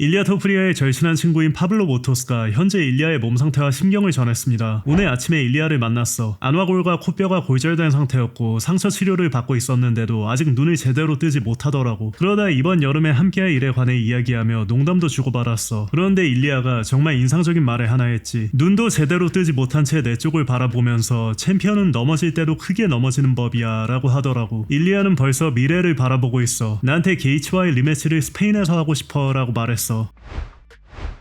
일리아 토프리아의 절친한 친구인 파블로 모토스가 현재 일리아의 몸 상태와 심경을 전했습니다. 오늘 아침에 일리아를 만났어. 안와골과 코뼈가 골절된 상태였고 상처 치료를 받고 있었는데도 아직 눈을 제대로 뜨지 못하더라고. 그러다 이번 여름에 함께할 일에 관해 이야기하며 농담도 주고받았어. 그런데 일리아가 정말 인상적인 말을 하나 했지. 눈도 제대로 뜨지 못한 채 내 쪽을 바라보면서 챔피언은 넘어질 때도 크게 넘어지는 법이야 라고 하더라고. 일리아는 벌써 미래를 바라보고 있어. 나한테 게이츠와의 리매치를 스페인에서 하고 싶어 라고 말했어.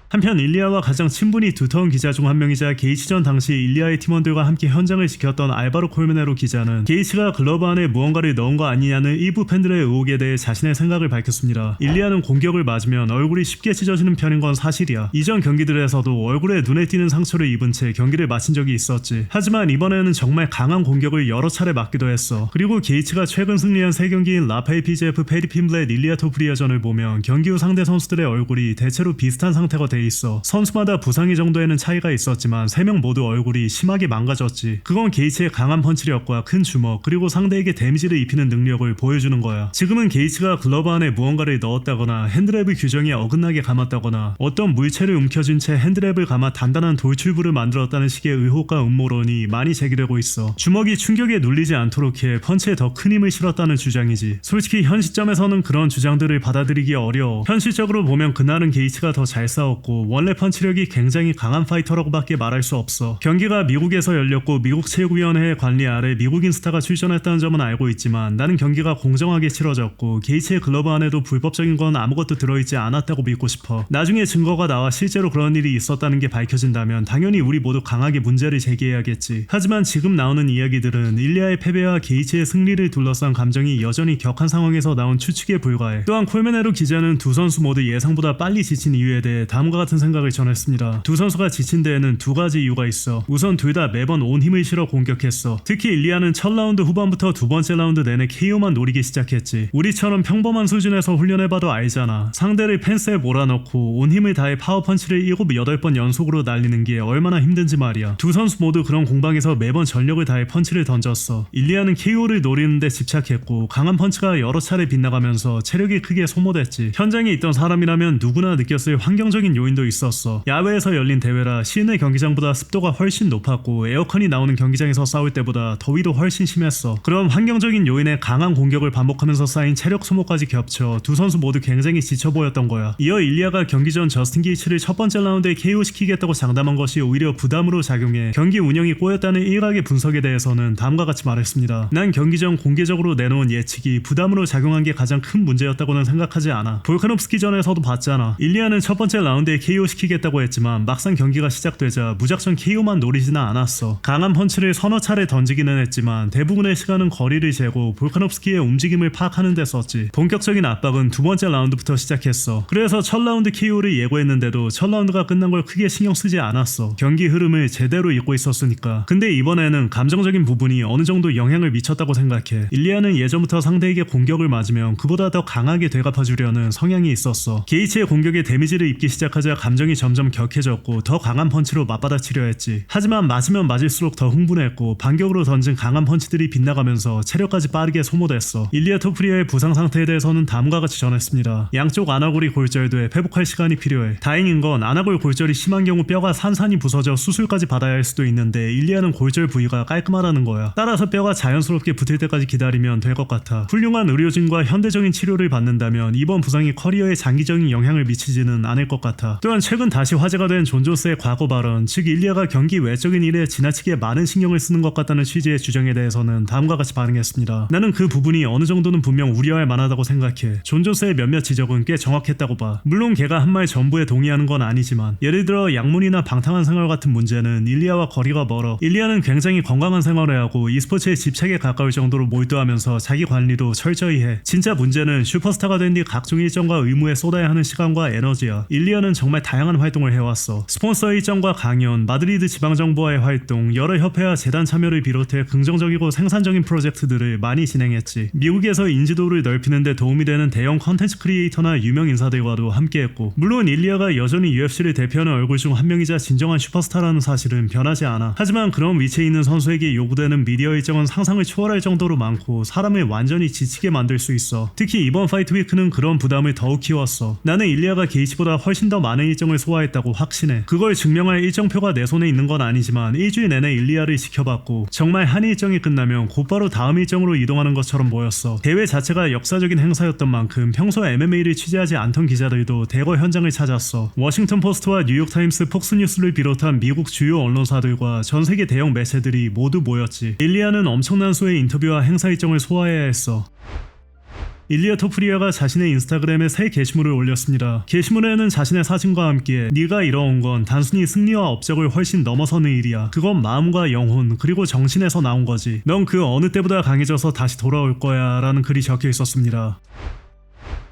한편 일리아와 가장 친분이 두터운 기자 중 한 명이자 게이츠전 당시 일리아의 팀원들과 함께 현장을 지켰던 알바로 콜메네로 기자는 게이츠가 글러브 안에 무언가를 넣은 거 아니냐는 일부 팬들의 의혹에 대해 자신의 생각을 밝혔습니다. 일리아는 공격을 맞으면 얼굴이 쉽게 찢어지는 편인 건 사실이야. 이전 경기들에서도 얼굴에 눈에 띄는 상처를 입은 채 경기를 마친 적이 있었지. 하지만 이번에는 정말 강한 공격을 여러 차례 맞기도 했어. 그리고 게이츠가 최근 승리한 3경기인 라파엘 PGF 페리핀블렛 일리아 토프리아전을 보면 경기 후 상대 선수들의 얼굴이 대체로 비슷한 상태가 돼 있어. 선수마다 부상의 정도에는 차이가 있었지만 3명 모두 얼굴이 심하게 망가졌지. 그건 게이츠의 강한 펀치력과 큰 주먹 그리고 상대에게 데미지를 입히는 능력을 보여주는 거야. 지금은 게이츠가 글러브 안에 무언가를 넣었다거나 핸드랩을 규정에 어긋나게 감았다거나 어떤 물체를 움켜쥔 채 핸드랩을 감아 단단한 돌출부를 만들었다는 식의 의혹과 음모론이 많이 제기되고 있어. 주먹이 충격에 눌리지 않도록 해 펀치에 더 큰 힘을 실었다는 주장이지. 솔직히 현 시점에서는 그런 주장들을 받아들이기 어려워. 현실적으로 보면 그날은 게이츠가 더 잘 싸웠고 원래 펀치력이 굉장히 강한 파이터라고밖에 말할 수 없어. 경기가 미국에서 열렸고 미국 체육위원회의 관리 아래 미국인 스타가 출전했다는 점은 알고 있지만 나는 경기가 공정하게 치러졌고 게이츠의 글러브 안에도 불법적인 건 아무것도 들어있지 않았다고 믿고 싶어. 나중에 증거가 나와 실제로 그런 일이 있었다는 게 밝혀진다면 당연히 우리 모두 강하게 문제를 제기해야겠지. 하지만 지금 나오는 이야기들은 일리아의 패배와 게이츠의 승리를 둘러싼 감정이 여전히 격한 상황에서 나온 추측에 불과해. 또한 콜메네로 기자는 두 선수 모두 예상보다 빨리 지친 이유에 대해 다음과 같은 생각을 전했습니다. 두 선수가 지친 데에는 두 가지 이유가 있어. 우선 둘 다 매번 온 힘을 실어 공격했어. 특히 일리아는 첫 라운드 후반부터 두 번째 라운드 내내 KO만 노리기 시작했지. 우리처럼 평범한 수준에서 훈련해봐도 알잖아. 상대를 펜스에 몰아넣고 온 힘을 다해 파워펀치를 7, 8번 연속으로 날리는 게 얼마나 힘든지 말이야. 두 선수 모두 그런 공방에서 매번 전력을 다해 펀치를 던졌어. 일리아는 KO를 노리는데 집착했고 강한 펀치가 여러 차례 빗나가면서 체력이 크게 소모됐지. 현장에 있던 사람이라면 누구나 느꼈을 환경적인 요인도 있었어. 야외에서 열린 대회라 실내 경기장보다 습도가 훨씬 높았고 에어컨이 나오는 경기장에서 싸울 때보다 더위도 훨씬 심했어. 그런 환경적인 요인에 강한 공격을 반복하면서 쌓인 체력 소모까지 겹쳐 두 선수 모두 굉장히 지쳐 보였던 거야. 이어 일리아가 경기 전 저스틴 게이츠를 첫 번째 라운드에 KO 시키겠다고 장담한 것이 오히려 부담으로 작용해 경기 운영이 꼬였다는 일각의 분석에 대해서는 다음과 같이 말했습니다. 난 경기 전 공개적으로 내놓은 예측이 부담으로 작용한 게 가장 큰 문제였다고는 생각하지 않아. 볼카nov스키 전에서도 봤잖아. 일리아는 첫 번째 라운드에 KO 시키겠다고 했지만 막상 경기가 시작되자 무작정 KO만 노리지는 않았어. 강한 펀치를 서너 차례 던지기는 했지만 대부분의 시간은 거리를 재고 볼카nov스키의 움직임을 파악하는 데 썼지. 본격적인 압박은 두 번째 라운드부터 시작했어. 그래서 첫 라운드 KO를 예고했는데도 첫 라운드가 끝난 걸 크게 신경 쓰지 않았어. 경기 흐름을 제대로 읽고 있었으니까. 근데 이번에는 감정적인 부분이 어느 정도 영향을 미쳤다고 생각해. 일리아는 예전부터 상대에게 공격을 맞으면 그보다 더 강하게 되갚아주려는 성향이 있었어. 게이츠의 공격에 데미지를 입기 시작하자 감정이 점점 격해졌고 더 강한 펀치로 맞받아치려 했지. 하지만 맞으면 맞을수록 더 흥분했고 반격으로 던진 강한 펀치들이 빗나가면서 체력까지 빠르게 소모됐어. 일리아 토프리아의 부상 상태에 대해서는 다음과 같이 전했습니다. 양쪽 안아골이 골절돼 회복할 시간이 필요해. 다행인 건 안아골 골절이 심한 경우 뼈가 산산이 부서져 수술까지 받아야 할 수도 있는데 일리아는 골절 부위가 깔끔하다는 거야. 따라서 뼈가 자연스럽게 붙을 때까지 기다리면 될 것 같아. 훌륭한 의료진과 현대적인 치료를 받는다면 이번 부상이 커리어에 장기적인 영향을 미치지는 않을 것 같아. 또한 최근 다시 화제가 된 존 존스의 과거 발언, 즉 일리아가 경기 외적인 일에 지나치게 많은 신경을 쓰는 것 같다는 취지의 주장에 대해서는 다음과 같이 반응했습니다. 나는 그 부분이 어느 정도는 분명 우려할 만하다고 생각해. 존 존스의 몇몇 지적은 꽤 정확했다고 봐. 물론 걔가 한 말 전부에 동의하는 건 아니지만 예를 들어 약물이나 방탕한 생활 같은 문제는 일리아와 거리가 멀어. 일리아는 굉장히 건강한 생활을 하고 e스포츠에 집착에 가까울 정도로 몰두하면서 자기 관리도 철저히 해. 진짜 문제는 슈퍼스타가 된 뒤 각종 일정과 의무에 쏟아야 하는 시간과 에너지야. 일리아는 정말 다양한 활동을 해왔어. 스폰서 일정과 강연, 마드리드 지방정부와의 활동, 여러 협회와 재단 참여를 비롯해 긍정적이고 생산적인 프로젝트들을 많이 진행했지. 미국에서 인지도를 넓히는데 도움이 되는 대형 컨텐츠 크리에이터나 유명 인사들과도 함께했고, 물론 일리아가 여전히 UFC를 대표하는 얼굴 중 한 명이자 진정한 슈퍼스타라는 사실은 변하지 않아. 하지만 그런 위치에 있는 선수에게 요구되는 미디어 일정은 상상을 초월할 정도로 많고 사람을 완전히 지치게 만들 수 있어. 특히 이번 파이트 위크는 그런 부담을 더욱 키웠어. 나는 일리아가 게이츠보다 훨씬 더 많은 일정을 소화했다고 확신해. 그걸 증명할 일정표가 내 손에 있는 건 아니지만 일주일 내내 일리아를 지켜봤고 정말 한 일정이 끝나면 곧바로 다음 일정으로 이동하는 것처럼 보였어. 대회 자체가 역사적인 행사였던 만큼 평소 MMA를 취재하지 않던 기자들도 대거 현장을 찾았어. 워싱턴 포스트와 뉴욕타임스, 폭스뉴스를 비롯한 미국 주요 언론사들과 전세계 대형 매체들이 모두 모였지. 일리아는 엄청난 수의 인터뷰와 행사 일정을 소화해야 했어. 일리아 토프리아가 자신의 인스타그램에 새 게시물을 올렸습니다. 게시물에는 자신의 사진과 함께 네가 이뤄온 건 단순히 승리와 업적을 훨씬 넘어서는 일이야. 그건 마음과 영혼 그리고 정신에서 나온 거지. 넌 그 어느 때보다 강해져서 다시 돌아올 거야 라는 글이 적혀 있었습니다.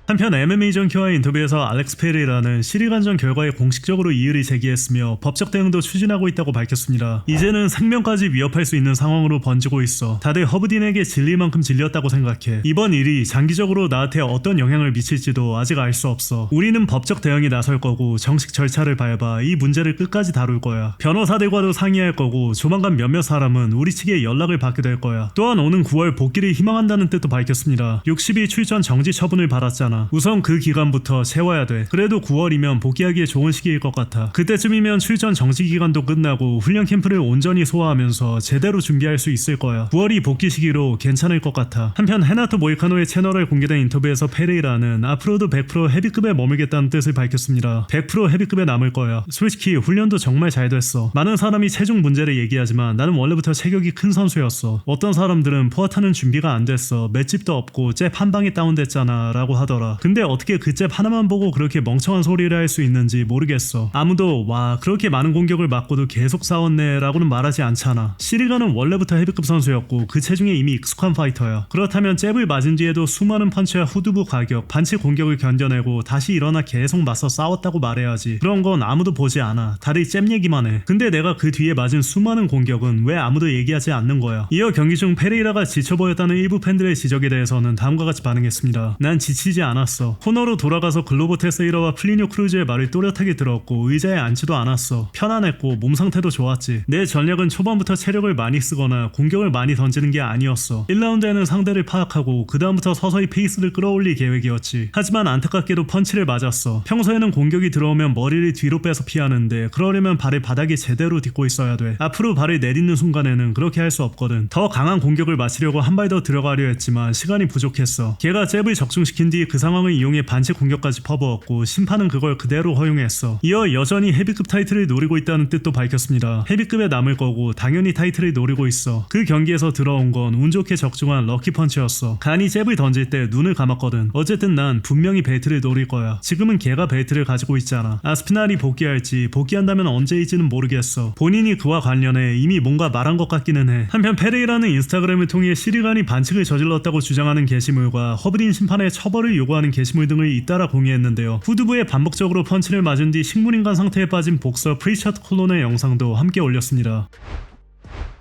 한편 MMA 정키와의 인터뷰에서 알렉스 페레이라는 시리간전 결과에 공식적으로 이의를 제기했으며 법적 대응도 추진하고 있다고 밝혔습니다. 이제는 생명까지 위협할 수 있는 상황으로 번지고 있어. 다들 허브딘에게 질릴 만큼 질렸다고 생각해. 이번 일이 장기적으로 나한테 어떤 영향을 미칠지도 아직 알 수 없어. 우리는 법적 대응에 나설 거고 정식 절차를 밟아 이 문제를 끝까지 다룰 거야. 변호사들과도 상의할 거고 조만간 몇몇 사람은 우리 측에 연락을 받게 될 거야. 또한 오는 9월 복귀를 희망한다는 뜻도 밝혔습니다. 60일 출전 정지 처분을 받았잖아. 우선 그 기간부터 채워야 돼. 그래도 9월이면 복귀하기에 좋은 시기일 것 같아. 그때쯤이면 출전 정지 기간도 끝나고 훈련 캠프를 온전히 소화하면서 제대로 준비할 수 있을 거야. 9월이 복귀 시기로 괜찮을 것 같아. 한편 헤나토 모이카노의 채널에 공개된 인터뷰에서 페레이라는 앞으로도 100% 헤비급에 머물겠다는 뜻을 밝혔습니다. 100% 헤비급에 남을 거야. 솔직히 훈련도 정말 잘 됐어. 많은 사람이 체중 문제를 얘기하지만 나는 원래부터 체격이 큰 선수였어. 어떤 사람들은 포아타는 준비가 안 됐어. 맷집도 없고 잽 한 방에 다운됐잖아 라고 하더라. 근데 어떻게 그 잽 하나만 보고 그렇게 멍청한 소리를 할 수 있는지 모르겠어. 아무도 와 그렇게 많은 공격을 맞고도 계속 싸웠네 라고는 말하지 않잖아. 시리가는 원래부터 헤비급 선수였고 그 체중에 이미 익숙한 파이터야. 그렇다면 잽을 맞은 뒤에도 수많은 펀치와 후두부 가격, 반칙 공격을 견뎌내고 다시 일어나 계속 맞서 싸웠다고 말해야지. 그런 건 아무도 보지 않아. 다들 잽 얘기만 해. 근데 내가 그 뒤에 맞은 수많은 공격은 왜 아무도 얘기하지 않는 거야. 이어 경기 중 페레이라가 지쳐 보였다는 일부 팬들의 지적에 대해서는 다음과 같이 반응했습니다. 난 지치지 않았어. 코너로 돌아가서 글로버 테세이러와 플리니오 크루즈의 말을 또렷하게 들었고 의자에 앉지도 않았어. 편안했고 몸 상태도 좋았지. 내 전략은 초반부터 체력을 많이 쓰거나 공격을 많이 던지는 게 아니었어. 1라운드에는 상대를 파악하고 그 다음부터 서서히 페이스를 끌어올릴 계획이었지. 하지만 안타깝게도 펀치를 맞았어. 평소에는 공격이 들어오면 머리를 뒤로 빼서 피하는데 그러려면 발을 바닥에 제대로 딛고 있어야 돼. 앞으로 발을 내딛는 순간에는 그렇게 할 수 없거든. 더 강한 공격을 마치려고 한 발 더 들어가려 했지만 시간이 부족했어. 걔가 잽을 적중시킨 뒤 그 상황을 이용해 반칙 공격까지 퍼부었고 심판은 그걸 그대로 허용했어. 이어 여전히 헤비급 타이틀을 노리고 있다는 뜻도 밝혔습니다. 헤비급에 남을 거고 당연히 타이틀을 노리고 있어. 그 경기에서 들어온 건 운 좋게 적중한 럭키 펀치였어. 간이 잽을 던질 때 눈을 감았거든. 어쨌든 난 분명히 벨트를 노릴 거야. 지금은 걔가 벨트를 가지고 있잖아. 아스피날이 복귀할지 복귀한다면 언제일지는 모르겠어. 본인이 그와 관련해 이미 뭔가 말한 것 같기는 해. 한편 페레이라는 인스타그램을 통해 시리간이 반칙을 저질렀다고 주장하는 게시물과 허브린 심판의 처벌을 요구하는 게시물 등을 잇따라 공유했는데요. 후두부에 반복적으로 펀치를 맞은 뒤 식물인간 상태에 빠진 복서 프리셔트 콜론의 영상도 함께 올렸습니다.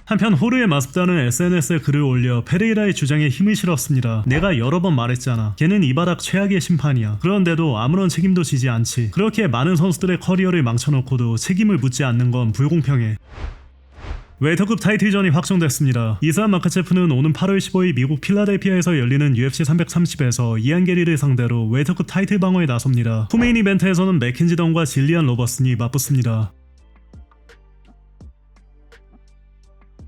한편 호르의 마스다는 SNS에 글을 올려 페레이라의 주장에 힘을 실었습니다. 내가 여러 번 말했잖아. 걔는 이 바닥 최악의 심판이야. 그런데도 아무런 책임도 지지 않지. 그렇게 많은 선수들의 커리어를 망쳐놓고도 책임을 묻지 않는 건 불공평해. 웰터급 타이틀전이 확정됐습니다. 이사안 마카체프는 오는 8월 15일 미국 필라델피아에서 열리는 UFC 330에서 이안 게리를 상대로 웰터급 타이틀 방어에 나섭니다. 후메인 이벤트에서는 맥켄지 던과 질리안 로버슨이 맞붙습니다.